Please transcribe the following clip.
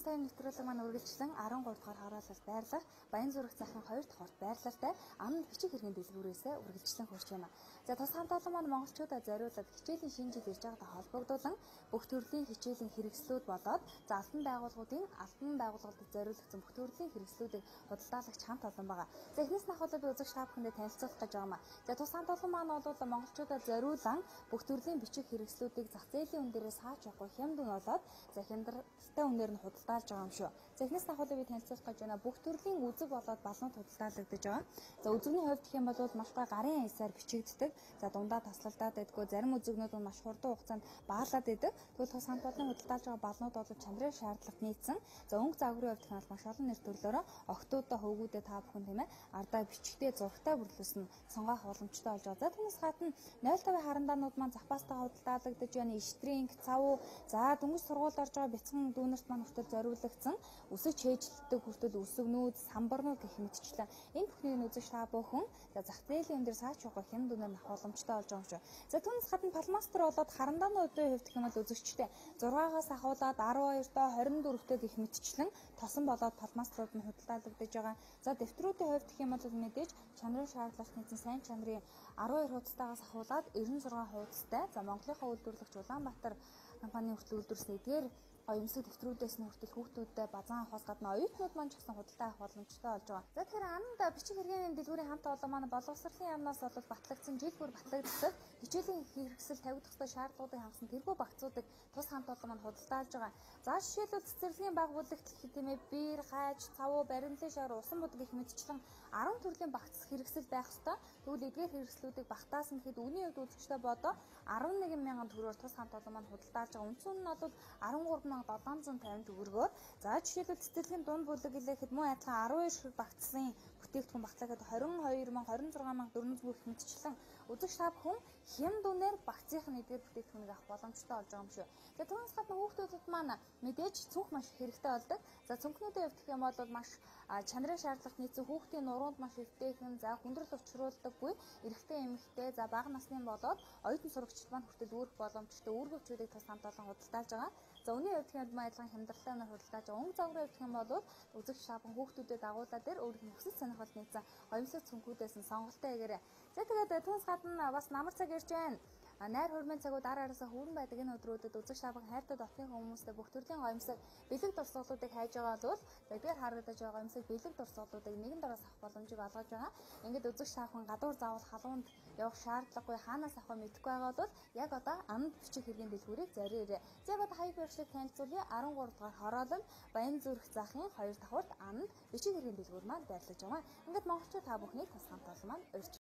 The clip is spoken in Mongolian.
саяны нэвтрүүлэг маань үргэлжлэн 13 дугаар хараалал байрлах Баянзүрх захын 2 дахь урт байрлалтай аманд бичиг хэргийн дэлгүүрээс үргэлжлэн хурж байна. За тус хамт олон маань монголчуудад зориулаад хичээлийн шинэ жил ирж байгаатай холбогдуулан бүх төрлийн хичээлийн хэрэгслүүд болоод албан байгууллагуудад зориулагдсан бүх төрлийн хэрэгслүүдийг худалдаалагч хамт олон байгаа. За эхнээс нь ахвал би үзэгч та бүхэндээ танилцуулах гэж байгаа юм. За тус хамт олон маань бол монголчуудад зориулан бүх төрлийн бичиг хэрэгслүүдийг зах зээлийн үндээрээс хаач явахгүй хямд үн болоод за хямдтай үнээр нь худалдаалж байгаа юм шүү. За эхнээс нь ахвал би танилцуулах гэж байна. Бүх төрлийн үзэг болоод балнууд худалдаалагдаж байгаа. За үзэгний хувьд гэх юм бол маш гой гарын аясаар бичигддэг. За дундаа таслалдаад байдгүй зарим үзэгнүүд нь маш хурдан хугацаанд баалаад байдаг. Тэгвэл тус хамт олон худалдаалж байгаа балнууд бол чанарын шаардлагат нийцсэн. За өнгө загварын хувьд гэх юм бол маш олон нэр төрлөөрөө октоудаа хөвгүүдээ та бүхэн тийм ээ ардаа бичгтээ зурагтай бүрлүүлсэн сонгоох боломжтой болж байгаа. За түүнээс гадна 050 харандаанууд маань запастаа худалдаалагдаж байна. Иштринг, цав, за дөнгөж сургуульд орж байгаа бяцхан дүүнерт маань хүртэл зориулагдсан. Өсөж хээжлдэг хүртэл өсөгнүүд, самбарнууд гэх мэтчлэн энэ бүхнийг үзэж та бүхэн за зах зээлийн өндөр саач байгаа хямд үнээр авах боломжтой болж байгаа юм шүү. За түүнээс гадна палмастер болоод харандаануудын хувьд гэх юм бол үзэгчтэй 6-аас ахуулаад 12-доо 24-т гэх мэтчлэн тосон болоод палмастерууд нь худалдаалагдаж байгаа. За дэвтрүүдийн хувьд гэх юм бол мэдээж чанарын шаардлагатай нийцэн сайн чанарын 12 хуудастайгаас ахуулаад 96 хуудастай. За Монголынхаа үйлдвэрлэгч Улаанбаатар компанийн хүртэл үйлдвэрлэсэн эдгээр оюмсаг дэвтрүүдээс нь хүртэл хүүхдүүдэд базаан авахаас гадна оюутнууд маань ч гэсэн худалдаа авах боломжтой болж байгаа. За тэгэхээр анд бичиг хэргийн дэлгүүрийн хамт олон маань боловсролын яамнаас бол батлагдсан жил бүр батлагддаг хичээлийн хэрэгсэл тавигдах ёстой шаардлагуудыг хангасан тэрбүү багцуудыг тус хамт олон маань худалдаалж байгаа. За жишээлбэл цэцэрлэгийн баг бүлэгт тийм ээ биер, хайж, цавуу, баримлын шар, усан буд гэх мэтчлэн 10 төрлийн багц хэрэгсэл байх ёстой. Тэгвэл эдгээр хэрэгслүүдийг багтаас нь хэд үний хувьд үзэгчтэй бодоо 11 мянган төгрөгөөр тус хамт олон маань худалдаалж байгаа. Үндсэн нь бол 13,750 төгрөгөөр. За жишээлбэл цэцэрлэгийн дунд бүлэг гэлэхэд мөн адилхан 12 ширхэг багцсан бүтээгдэхүүн багцлахад 22,26,400 гэх мэтчлэн үзэгч та бүхэн хямд үнээр багцынх нь эдгээр бүтээгдэхүүнийг авах боломжтой болж байгаа юм шүү. За түүнээс гадна хүүхдүүдэд маань мэдээж цүнх маш хэрэгтэй болдог. За цүнхнүүдийн хувьд гэх юм бол маш чанарын шаардлагат нийцсэн хүүхдийн нуруунд маш эвтэйхэн за хүндрэл учруулдаггүй эрэгтэй эмэгтэй за бага насны болоод оюутан сурагчид маань хүртэл үүрэх боломжтой үүргэвчүүдийг тус хамт олон худалдаалж байгаа. За үүний хувьд гэх юм бол адилхан хямдралтай өнөр худалдаалж байгаа. Өнгө загварын хувьд гэх юм бол үзэгч шаапан хүүхдүүдэд дагуулаа дээр өөрийн нөхцөл сонирхолд нийцсэн оюмсаг цүнхүүдээс нь сонголтоо ягээрэй. За тэгээд түүнээс гадна бас намар цаг ирж байна. Найр хурмын цагууд араасаа хүрэн байдаг энэ өдрүүдэд үзэгч шаапан хайртай дотны хүмүүстэй бүх төрлийн гоёмсог бэлэг дурсгалуудыг хайж байгаа бол эдгээр харагдаж байгаа гоёмсог бэлэг дурсгалуудыг нэгэн дороос авах боломжийг олгож байгаа. Ингээд үзэгч шаапан гадуур заавал халуунд явах шаардлагагүй хаанаас авах мэдэхгүй байгаа бол яг одоо амд бичиг хэргийн дэлгүүрийг зориорой. За бод хаяг барьшлыг танилцуулъя. 13 дугаар хороолол Баянзүрх захын 2 дахь урт амд бичиг хэргийн дэлгүүр маань байрлаж байгаа. Ингээд монголчууд та бүхнийг тус хамт олон маань урьж